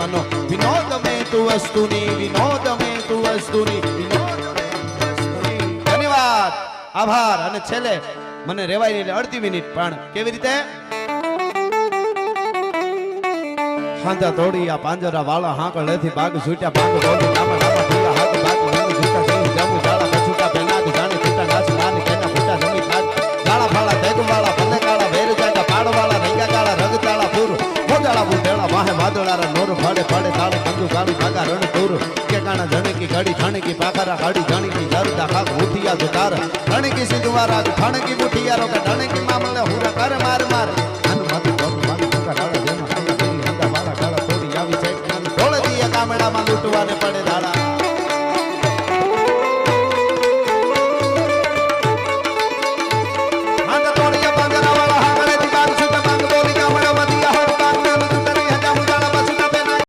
મનો વિનોદ में तू वस्तुनी विनोद में तू वस्तुनी ધન્યવાદ આભાર અને છેલ્લે મને રેવાય એટલે અડધી મિનિટ પણ કેવી રીતે હાંધા તોડી આ પાંજરા વાળા હાંકળેથી બાગ છૂટ્યા ભાગ બોલી નામા નામા ઢીલા હાથ બાગ લંગ છૂટા સિંહ જામુ જાળા કછુકા પેનાદ જાણે છૂટા નાચ નાની કેના ફૂટા જમી થાક જાળા ફાળા દેગુ વાળા ભલે કાળા વેર જાગા પાડ વાળા રંગા કાળા રગ તાળા પૂર મોજાળા બુટેળા વાહે વાદળારા નોર ફાડે ફાડે તાળે કંદુ ગાડી ભાગા રણ પૂર કે કાણા જણે કી ઘડી ઠાણે કી પાખરા ગાડી જાણી કી જરદા ખાક ઉઠિયા જુતાર રણ કી સિંધવારા ઠાણે કી મુઠિયારો કે ઠાણે કી મામલે હુરા કરે માર માર અન માથે પગ માથે કા ડાળા જેમાં કાળા વાળા કાળા તોડી આવી છે ઢોળે દિયા કામડામાં લૂંટવાને પડે